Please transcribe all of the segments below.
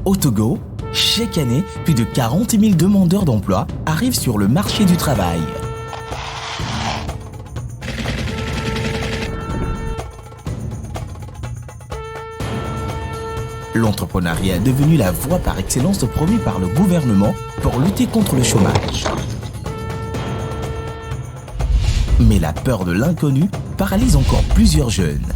Au Togo, chaque année, plus de 40 000 demandeurs d'emploi arrivent sur le marché du travail. L'entrepreneuriat est devenu la voie par excellence promue par le gouvernement pour lutter contre le chômage. Mais la peur de l'inconnu paralyse encore plusieurs jeunes.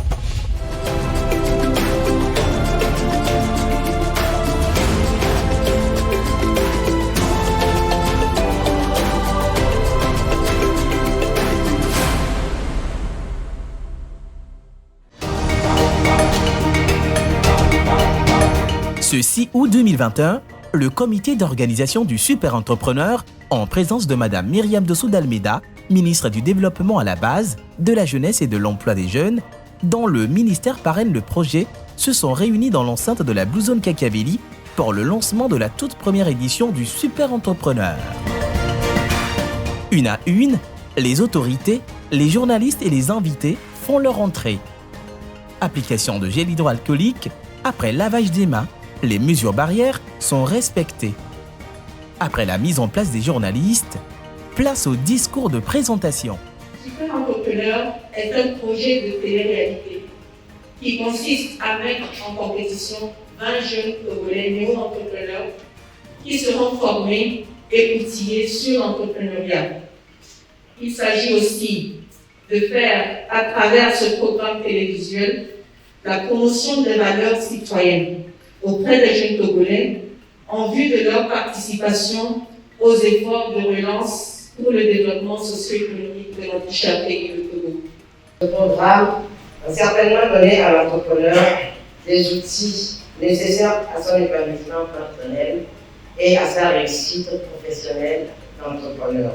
Ce 6 août 2021, le comité d'organisation du Super Entrepreneur, en présence de Madame Myriam Dossou d'Almeida, ministre du Développement à la base, de la Jeunesse et de l'Emploi des Jeunes, dont le ministère parraine le projet, se sont réunis dans l'enceinte de la Blue Zone Kakaveli pour le lancement de la toute première édition du Super Entrepreneur. Une à une, les autorités, les journalistes et les invités font leur entrée. Application de gel hydroalcoolique, après lavage des mains, les mesures barrières sont respectées. Après la mise en place des journalistes, place au discours de présentation. Super Entrepreneur est un projet de télé-réalité qui consiste à mettre en compétition 20 jeunes Togolais néo-entrepreneurs qui seront formés et outillés sur l'entrepreneuriat. Il s'agit aussi de faire, à travers ce programme télévisuel, la promotion des valeurs citoyennes auprès des jeunes Togolais en vue de leur participation aux efforts de relance pour le développement socio-économique de notre cher pays, le Togo. Ce programme va certainement donner à l'entrepreneur des outils nécessaires à son épanouissement personnel et à sa réussite professionnelle d'entrepreneur.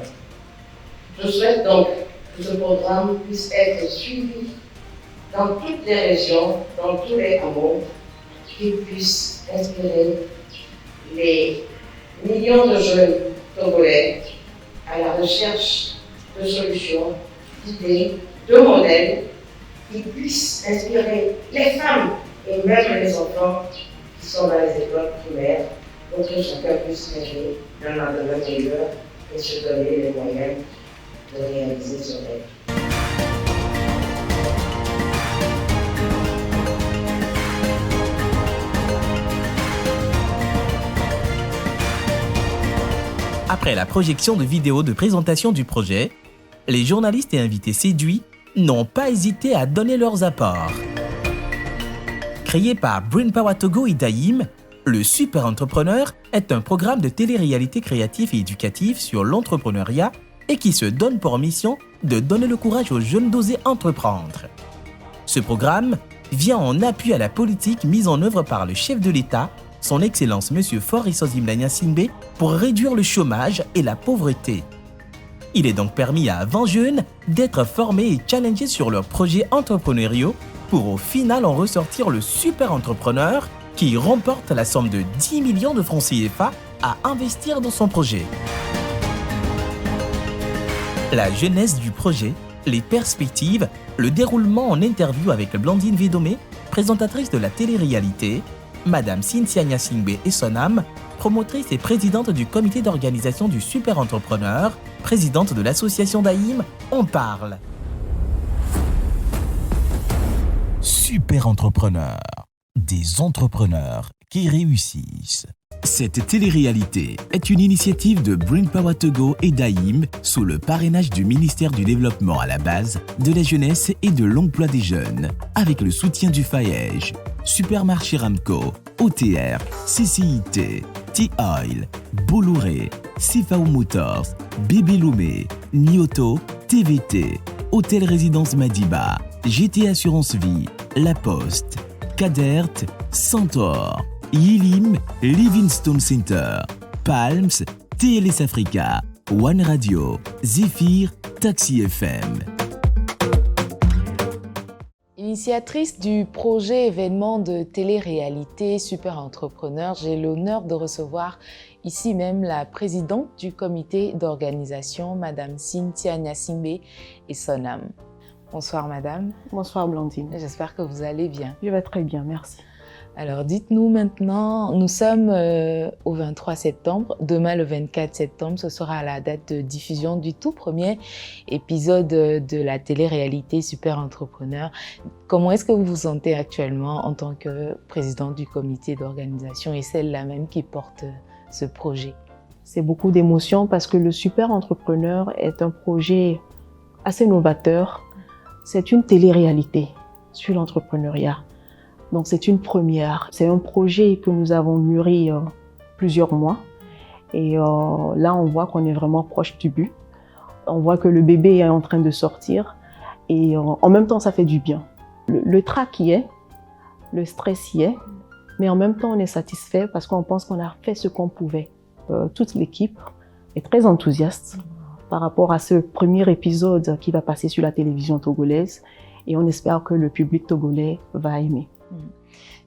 Je souhaite donc que ce programme puisse être suivi dans toutes les régions, dans tous les hameaux, qu'il puisse inspirer les millions de jeunes Togolais à la recherche de solutions, d'idées, de modèles qui puissent inspirer les femmes et même les enfants qui sont dans les écoles primaires pour que chacun puisse rêver d'un lendemain meilleur et se donner les moyens de réaliser son rêve. Après la projection de vidéos de présentation du projet, les journalistes et invités séduits n'ont pas hésité à donner leurs apports. Créé par Brainpower Togo et Daïm, le Super Entrepreneur est un programme de télé-réalité créatif et éducatif sur l'entrepreneuriat et qui se donne pour mission de donner le courage aux jeunes d'oser entreprendre. Ce programme vient en appui à la politique mise en œuvre par le chef de l'État, son Excellence M. Faure Issosim Singbe, pour réduire le chômage et la pauvreté. Il est donc permis à 20 jeunes d'être formés et challengés sur leurs projets entrepreneuriaux pour au final en ressortir le super entrepreneur qui remporte la somme de 10 millions de francs CFA à investir dans son projet. La jeunesse du projet, les perspectives, le déroulement en interview avec Blandine Védomé, présentatrice de la télé-réalité, Madame Cynthia Nyasingbe Essonam, promotrice et présidente du comité d'organisation du Super Entrepreneur, présidente de l'association Daïm, en parle. Super Entrepreneur, des entrepreneurs qui réussissent. Cette télé-réalité est une initiative de Brainpower Togo et Daïm sous le parrainage du ministère du Développement à la base, de la Jeunesse et de l'Emploi des Jeunes, avec le soutien du FAEJ, Supermarché Ramco, OTR, CCIT, T-Oil, Bolloré, Sifao Motors, Bébé Loumé, Nioto, TVT, Hôtel Résidence Madiba, GT Assurance Vie, La Poste, Cadert, Centaure, Yilim, Livingstone Center, Palms, TLS Africa, One Radio, Zephyr, Taxi FM. Initiatrice du projet événement de télé-réalité Super Entrepreneur, j'ai l'honneur de recevoir ici même la présidente du comité d'organisation, Madame Cynthia Nyasingbe Essonam. Bonsoir Madame. Bonsoir Blandine. J'espère que vous allez bien. Je vais très bien, merci. Alors dites-nous maintenant, nous sommes au 23 septembre, demain le 24 septembre, ce sera la date de diffusion du tout premier épisode de la télé-réalité Super Entrepreneur. Comment est-ce que vous vous sentez actuellement en tant que présidente du comité d'organisation et celle-là même qui porte ce projet? C'est beaucoup d'émotions parce que le Super Entrepreneur est un projet assez novateur. C'est une télé-réalité sur l'entrepreneuriat. Donc c'est une première. C'est un projet que nous avons mûri plusieurs mois. Et là, on voit qu'on est vraiment proche du but. On voit que le bébé est en train de sortir. Et en même temps, ça fait du bien. Le trac y est, le stress y est. Mais en même temps, on est satisfait parce qu'on pense qu'on a fait ce qu'on pouvait. Toute l'équipe est très enthousiaste par rapport à ce premier épisode qui va passer sur la télévision togolaise. Et on espère que le public togolais va aimer.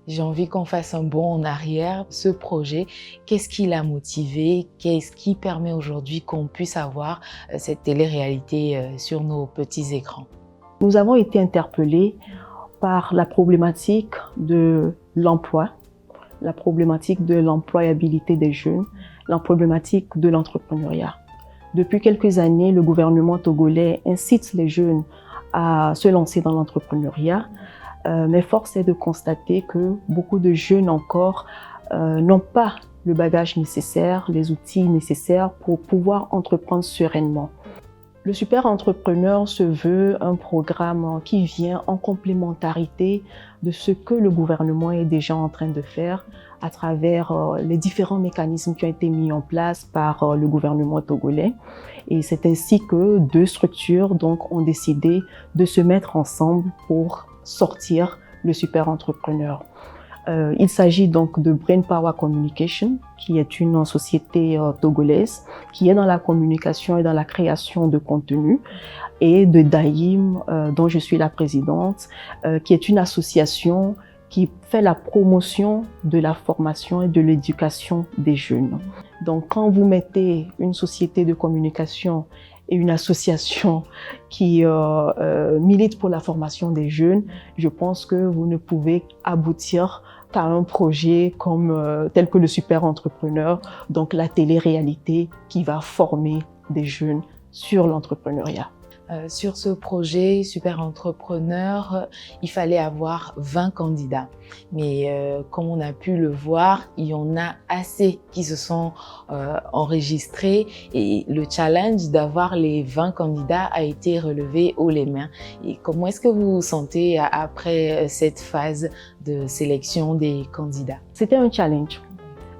J'ai envie qu'on fasse un bond en arrière. Ce projet, qu'est-ce qui l'a motivé? Qu'est-ce qui permet aujourd'hui qu'on puisse avoir cette télé-réalité sur nos petits écrans? Nous avons été interpellés par la problématique de l'emploi, la problématique de l'employabilité des jeunes, la problématique de l'entrepreneuriat. Depuis quelques années, le gouvernement togolais incite les jeunes à se lancer dans l'entrepreneuriat. Mais force est de constater que beaucoup de jeunes encore n'ont pas le bagage nécessaire, les outils nécessaires pour pouvoir entreprendre sereinement. Le Super Entrepreneur se veut un programme qui vient en complémentarité de ce que le gouvernement est déjà en train de faire à travers les différents mécanismes qui ont été mis en place par le gouvernement togolais. Et c'est ainsi que deux structures donc, ont décidé de se mettre ensemble pour sortir le Super Entrepreneur. Il s'agit donc de Brain Power Communication, qui est une société togolaise qui est dans la communication et dans la création de contenu, et de Daïm, dont je suis la présidente, qui est une association qui fait la promotion de la formation et de l'éducation des jeunes. Donc, quand vous mettez une société de communication et une association qui milite pour la formation des jeunes, je pense que vous ne pouvez aboutir qu'à un projet comme tel que le Super Entrepreneur, donc la télé-réalité qui va former des jeunes sur l'entrepreneuriat. Sur ce projet Super Entrepreneur, il fallait avoir 20 candidats. Mais comme on a pu le voir, il y en a assez qui se sont enregistrés et le challenge d'avoir les 20 candidats a été relevé haut les mains. Et comment est-ce que vous vous sentez après cette phase de sélection des candidats? C'était un challenge.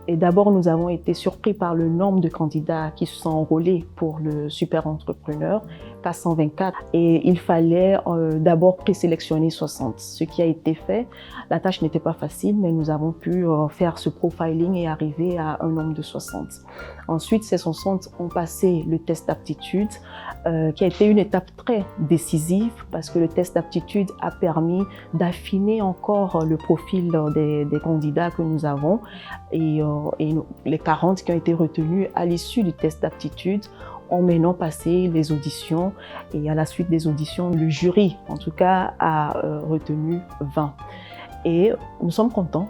Et d'abord, nous avons été surpris par le nombre de candidats qui se sont enrôlés pour le Super Entrepreneur, 424. Et il fallait d'abord présélectionner 60, ce qui a été fait. La tâche n'était pas facile, mais nous avons pu faire ce profiling et arriver à un nombre de 60. Ensuite, ces 60 ont passé le test d'aptitude, qui a été une étape très décisive parce que le test d'aptitude a permis d'affiner encore le profil des candidats que nous avons. Et les 40 qui ont été retenus à l'issue du test d'aptitude ont maintenant passé les auditions et à la suite des auditions, le jury, en tout cas, a retenu 20. Et nous sommes contents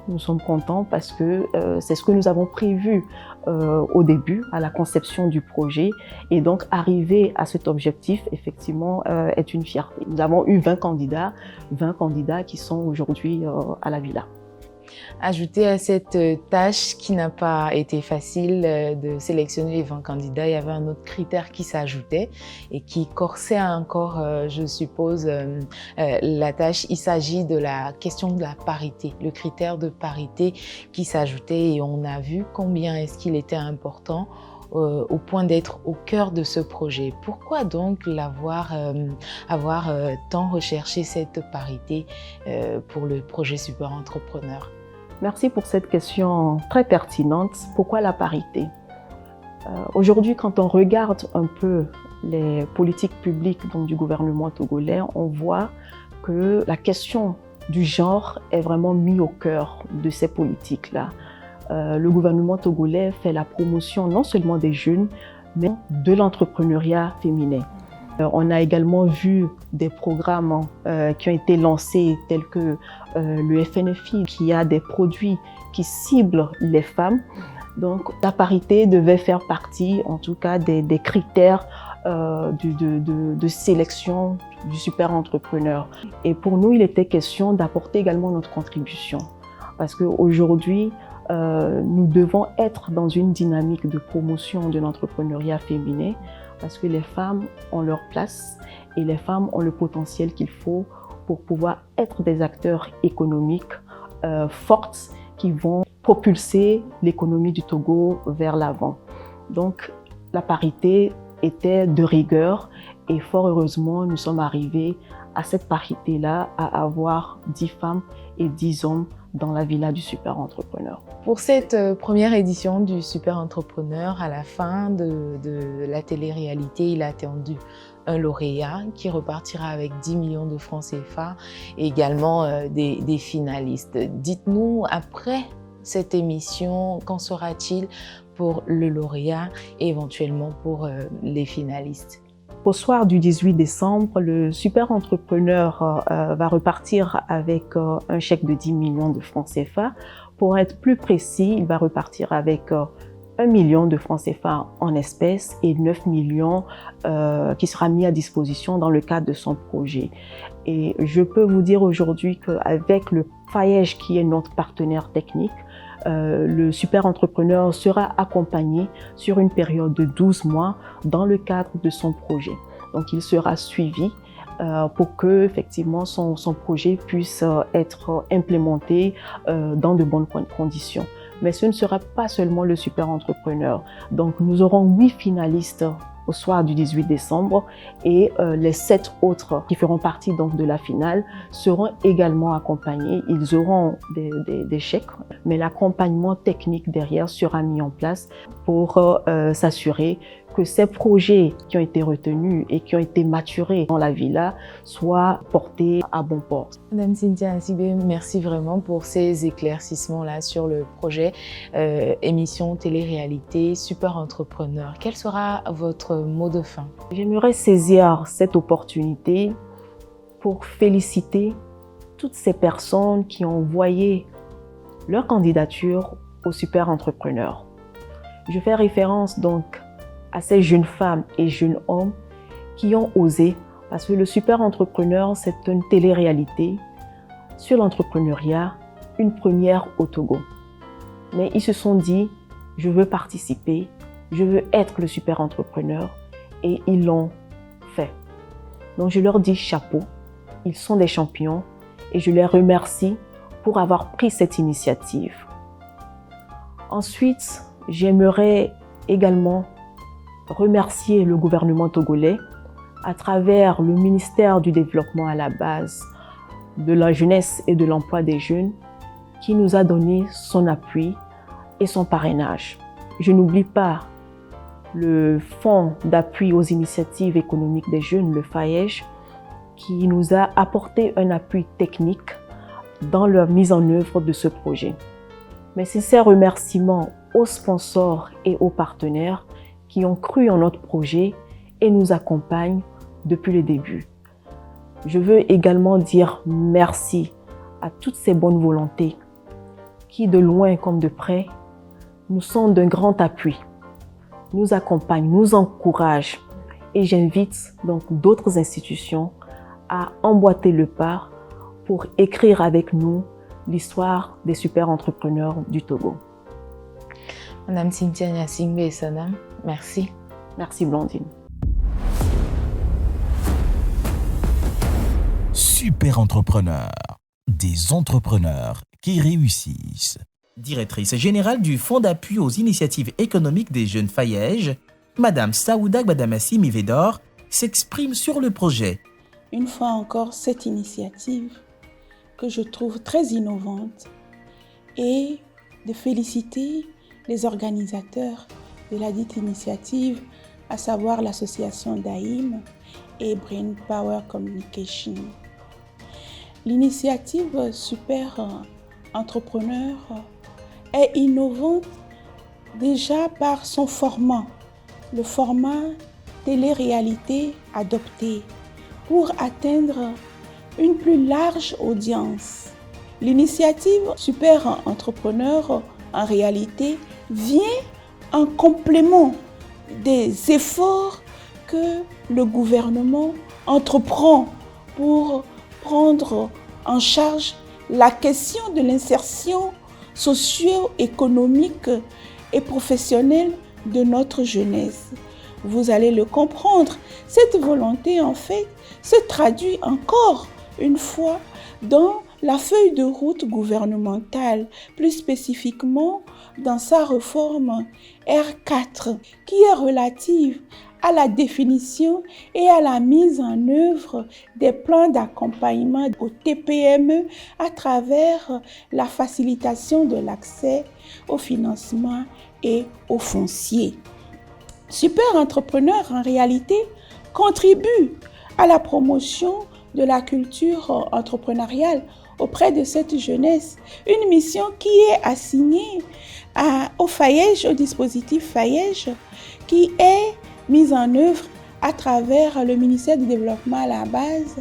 parce que c'est ce que nous avons prévu au début, à la conception du projet. Et donc, arriver à cet objectif, effectivement, est une fierté. Nous avons eu 20 candidats qui sont aujourd'hui à la villa. Ajouter à cette tâche qui n'a pas été facile de sélectionner les 20 candidats, il y avait un autre critère qui s'ajoutait et qui corsait encore, je suppose, la tâche. Il s'agit de la question de la parité, le critère de parité qui s'ajoutait et on a vu combien est-ce qu'il était important au point d'être au cœur de ce projet. Pourquoi donc avoir tant recherché cette parité pour le projet Super Entrepreneur? Merci pour cette question très pertinente. Pourquoi la parité? Aujourd'hui, quand on regarde un peu les politiques publiques donc, du gouvernement togolais, on voit que la question du genre est vraiment mise au cœur de ces politiques-là. Le gouvernement togolais fait la promotion non seulement des jeunes, mais de l'entrepreneuriat féminin. On a également vu des programmes qui ont été lancés tels que le FNFI qui a des produits qui ciblent les femmes. Donc la parité devait faire partie en tout cas des critères de sélection du super entrepreneur. Et pour nous, il était question d'apporter également notre contribution. Parce qu'aujourd'hui, nous devons être dans une dynamique de promotion de l'entrepreneuriat féminin parce que les femmes ont leur place et les femmes ont le potentiel qu'il faut pour pouvoir être des acteurs économiques fortes qui vont propulser l'économie du Togo vers l'avant. Donc la parité était de rigueur et fort heureusement, nous sommes arrivés à cette parité-là, à avoir 10 femmes et 10 hommes dans la villa du super entrepreneur. Pour cette première édition du super entrepreneur, à la fin de la télé-réalité, il a attendu un lauréat qui repartira avec 10 millions de francs CFA et également des finalistes. Dites-nous, après cette émission, qu'en sera-t-il pour le lauréat et éventuellement pour les finalistes? Au soir du 18 décembre, le super entrepreneur va repartir avec un chèque de 10 millions de francs CFA. Pour être plus précis, il va repartir avec 1 million de francs CFA en espèces et 9 millions qui sera mis à disposition dans le cadre de son projet. Et je peux vous dire aujourd'hui qu'avec le FAEJ qui est notre partenaire technique, le super entrepreneur sera accompagné sur une période de 12 mois dans le cadre de son projet. Donc il sera suivi pour que effectivement son projet puisse être implémenté dans de bonnes conditions. Mais ce ne sera pas seulement le super entrepreneur. Donc nous aurons 8 finalistes au soir du 18 décembre et les 7 autres qui feront partie donc de la finale seront également accompagnés. Ils auront des chèques, mais l'accompagnement technique derrière sera mis en place pour s'assurer que ces projets qui ont été retenus et qui ont été maturés dans la villa soient portés à bon port. Madame Cynthia Nsibé, merci vraiment pour ces éclaircissements-là sur le projet émission télé-réalité Super Entrepreneur. Quel sera votre mot de fin? J'aimerais saisir cette opportunité pour féliciter toutes ces personnes qui ont envoyé leur candidature au Super Entrepreneur. Je fais référence donc à ces jeunes femmes et jeunes hommes qui ont osé, parce que le Super Entrepreneur, c'est une télé-réalité sur l'entrepreneuriat, une première au Togo. Mais ils se sont dit, je veux participer, je veux être le Super Entrepreneur, et ils l'ont fait. Donc je leur dis chapeau, ils sont des champions et je les remercie pour avoir pris cette initiative. Ensuite, j'aimerais également remercier le gouvernement togolais à travers le ministère du Développement à la base, de la jeunesse et de l'emploi des jeunes qui nous a donné son appui et son parrainage. Je n'oublie pas le Fonds d'appui aux initiatives économiques des jeunes, le FAEJ, qui nous a apporté un appui technique dans la mise en œuvre de ce projet. Mes sincères remerciements aux sponsors et aux partenaires qui ont cru en notre projet et nous accompagnent depuis le début. Je veux également dire merci à toutes ces bonnes volontés qui, de loin comme de près, nous sont d'un grand appui, nous accompagnent, nous encouragent et j'invite donc d'autres institutions à emboîter le pas pour écrire avec nous l'histoire des super entrepreneurs du Togo. Madame Cynthia Nsibé Sanam, merci. Merci Blandine. Super entrepreneurs, des entrepreneurs qui réussissent. Directrice générale du Fonds d'appui aux initiatives économiques des jeunes FAEJ, Madame Saouda Gbadamassi Mivedor s'exprime sur le projet. Une fois encore, cette initiative que je trouve très innovante et de féliciter les organisateurs de la dite initiative, à savoir l'association d'AIM et Brain Power Communication. L'initiative Super Entrepreneur est innovante déjà par son format, le format télé-réalité adoptée pour atteindre une plus large audience. L'initiative Super Entrepreneur, en réalité, vient en complément des efforts que le gouvernement entreprend pour prendre en charge la question de l'insertion socio-économique et professionnelle de notre jeunesse. Vous allez le comprendre, cette volonté en fait se traduit encore une fois dans la feuille de route gouvernementale, plus spécifiquement dans sa réforme R4, qui est relative à la définition et à la mise en œuvre des plans d'accompagnement au TPME à travers la facilitation de l'accès au financement et au foncier. Super Entrepreneur, en réalité, contribue à la promotion de la culture entrepreneuriale auprès de cette jeunesse, une mission qui est assignée au FAYEJ, au dispositif FAYEJ, qui est mise en œuvre à travers le ministère du Développement à la base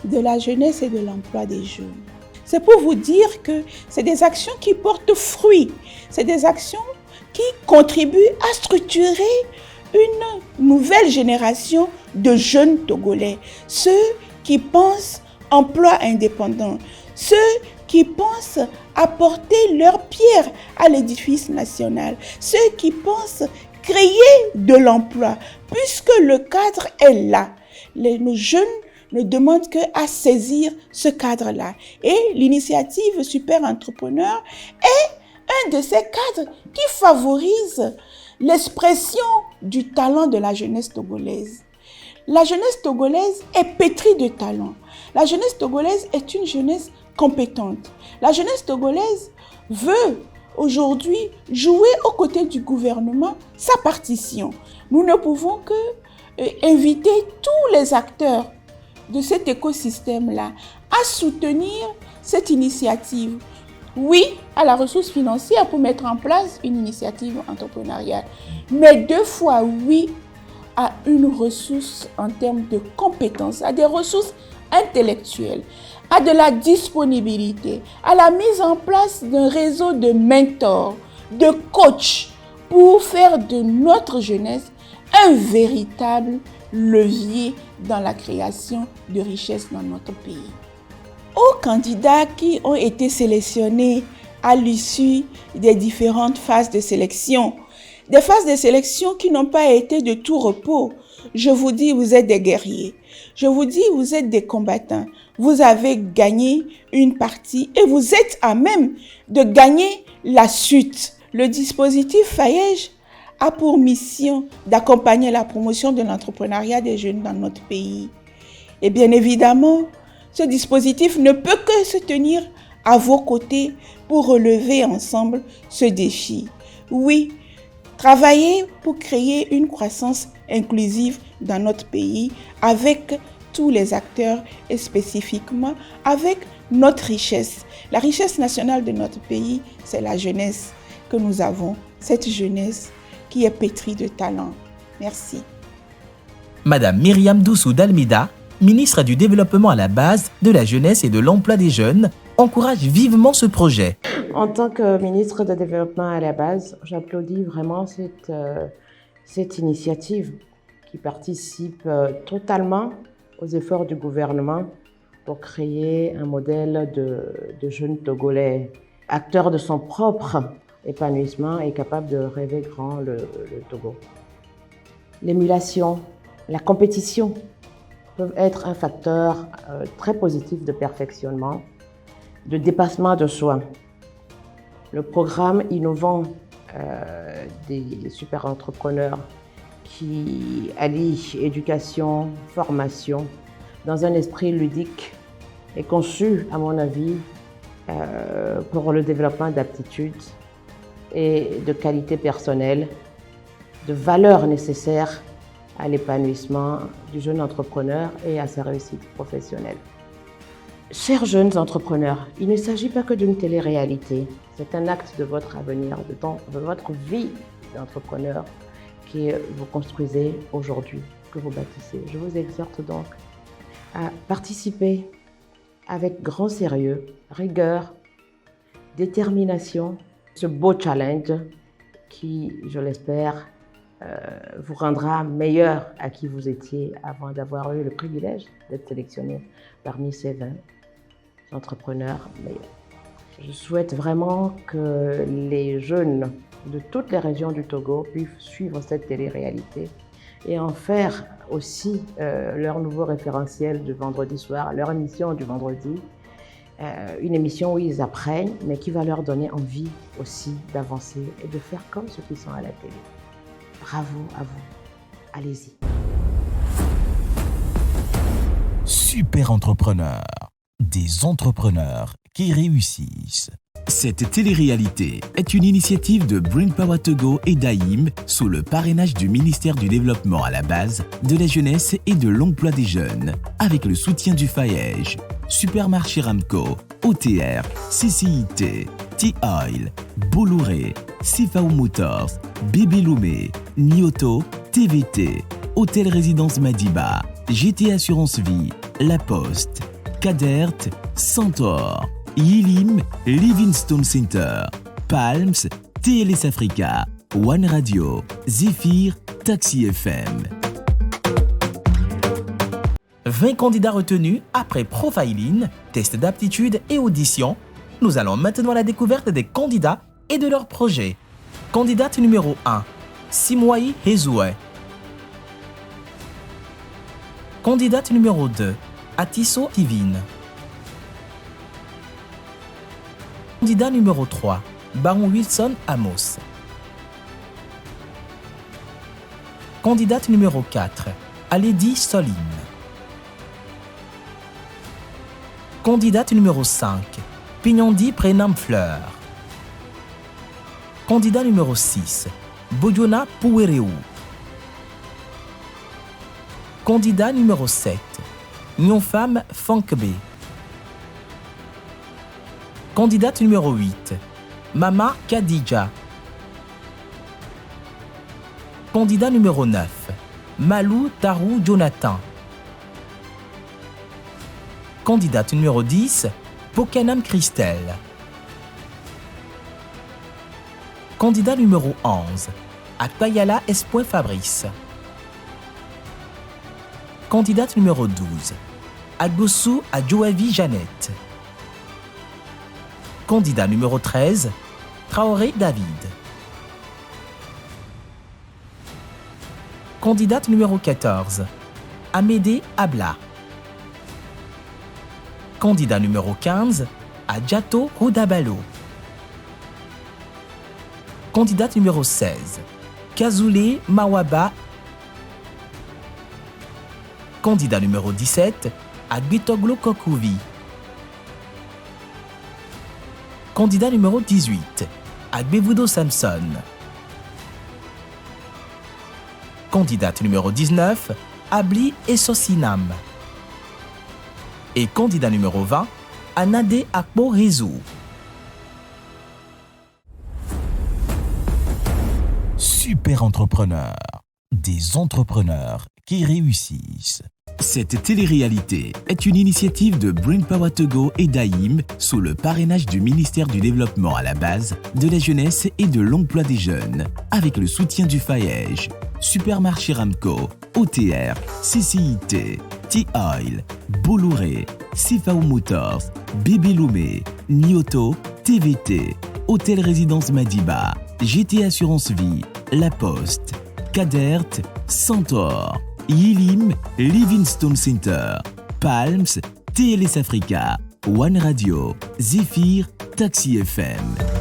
de la jeunesse et de l'emploi des jeunes. C'est pour vous dire que c'est des actions qui portent fruit, c'est des actions qui contribuent à structurer une nouvelle génération de jeunes Togolais, ceux qui pensent emploi indépendant, ceux qui pensent apporter leur pierre à l'édifice national, ceux qui pensent créer de l'emploi, puisque le cadre est là. Nos jeunes ne demandent qu'à saisir ce cadre-là. Et l'initiative Super Entrepreneur est un de ces cadres qui favorise l'expression du talent de la jeunesse togolaise. La jeunesse togolaise est pétrie de talent. La jeunesse togolaise est une jeunesse compétente. La jeunesse togolaise veut aujourd'hui jouer aux côtés du gouvernement sa partition. Nous ne pouvons que inviter tous les acteurs de cet écosystème-là à soutenir cette initiative. Oui, à la ressource financière pour mettre en place une initiative entrepreneuriale, mais 2 fois oui à une ressource en termes de compétences, à des ressources intellectuelles, à de la disponibilité, à la mise en place d'un réseau de mentors, de coachs, pour faire de notre jeunesse un véritable levier dans la création de richesses dans notre pays. Aux candidats qui ont été sélectionnés à l'issue des différentes phases de sélection, des phases de sélection qui n'ont pas été de tout repos, je vous dis, vous êtes des guerriers. Je vous dis, vous êtes des combattants. Vous avez gagné une partie et vous êtes à même de gagner la suite. Le dispositif FAYEJ a pour mission d'accompagner la promotion de l'entrepreneuriat des jeunes dans notre pays. Et bien évidemment, ce dispositif ne peut que se tenir à vos côtés pour relever ensemble ce défi. Oui, travailler pour créer une croissance inclusive dans notre pays avec tous les acteurs et spécifiquement avec notre richesse. La richesse nationale de notre pays, c'est la jeunesse que nous avons, cette jeunesse qui est pétrie de talent. Merci. Madame Myriam Doussou d'Almeida, ministre du Développement à la base, de la jeunesse et de l'emploi des jeunes, encourage vivement ce projet. En tant que ministre de Développement à la base, j'applaudis vraiment cette initiative qui participe totalement aux efforts du gouvernement pour créer un modèle de jeunes Togolais, acteur de son propre épanouissement et capable de rêver grand le Togo. L'émulation, la compétition peuvent être un facteur très positif de perfectionnement, de dépassement de soi. Le programme innovant des super entrepreneurs qui allie éducation, formation dans un esprit ludique est conçu, à mon avis, pour le développement d'aptitudes et de qualités personnelles, de valeurs nécessaires à l'épanouissement du jeune entrepreneur et à sa réussite professionnelle. Chers jeunes entrepreneurs, il ne s'agit pas que d'une télé-réalité, c'est un acte de votre avenir, de votre vie d'entrepreneur que vous construisez aujourd'hui, que vous bâtissez. Je vous exhorte donc à participer avec grand sérieux, rigueur, détermination, ce beau challenge qui, je l'espère, vous rendra meilleur à qui vous étiez avant d'avoir eu le privilège d'être sélectionné parmi ces 20 entrepreneurs meilleurs. Je souhaite vraiment que les jeunes de toutes les régions du Togo puissent suivre cette télé-réalité et en faire aussi leur nouveau référentiel du vendredi soir, leur émission du vendredi, une émission où ils apprennent, mais qui va leur donner envie aussi d'avancer et de faire comme ceux qui sont à la télé. Bravo à vous, allez-y. Super entrepreneur, des entrepreneurs qui réussissent. Cette télé-réalité est une initiative de Brainpower Togo et d'AIM sous le parrainage du ministère du Développement à la base, de la jeunesse et de l'emploi des jeunes, avec le soutien du FAEJ, Supermarché Ramco, OTR, CCIT, T-Oil, Bolloré, Sifao Motors, Bébé Loumé, Nioto, TVT, Hôtel Résidence Madiba, GT Assurance Vie, La Poste, Cadert, Centaure, Yilim, Livingstone Center, Palms, TLS Africa, One Radio, Zephyr, Taxi FM. 20 candidats retenus après profiling, test d'aptitude et audition. Nous allons maintenant à la découverte des candidats et de leurs projets. Candidate numéro 1, Simwai Hezoué. Candidate numéro 2, Atiso Tivine. Candidat numéro 3, Baron Wilson Amos. Candidate numéro 4, Aledi Soline. Candidate numéro 5, Pignandi Prénam Fleur. Candidat numéro 6, Bojona Pouereu. Candidat numéro 7, Nyonfam Fankbe. Candidate numéro 8, Mama Khadija. Candidat numéro 9, Malou Tarou Jonathan. Candidate numéro 10, Pokanam Christelle. Candidat numéro 11, Akpayala Espoin Fabrice. Candidate numéro 12, Agbossou Adjoavi Jeannette. Candidat numéro 13, Traoré David. Candidate numéro 14, Amédée Abla. Candidat numéro 15, Adjato Roudabalo. Candidate numéro 16, Kazoulé Mawaba. Candidat numéro 17, Agbitoglo Kokouvi. Candidat numéro 18, Agbevudo Samson. Candidate numéro 19, Abli Essosinam. Et candidat numéro 20, Anade Akbo Rezou. Super entrepreneur, des entrepreneurs qui réussissent. Cette télé-réalité est une initiative de Brainpower Togo et d'AIM sous le parrainage du ministère du Développement à la base, de la jeunesse et de l'emploi des jeunes, avec le soutien du FAEJ, Supermarché Ramco, OTR, CCIT, T-Oil, Bolloré, Sifao Motors, Bébé Loumé, Nioto, TVT, Hôtel Résidence Madiba, GT Assurance Vie, La Poste, Cadert, Centaure, Yilim, Livingstone Center, Palms, TLS Africa, One Radio, Zephyr, Taxi FM.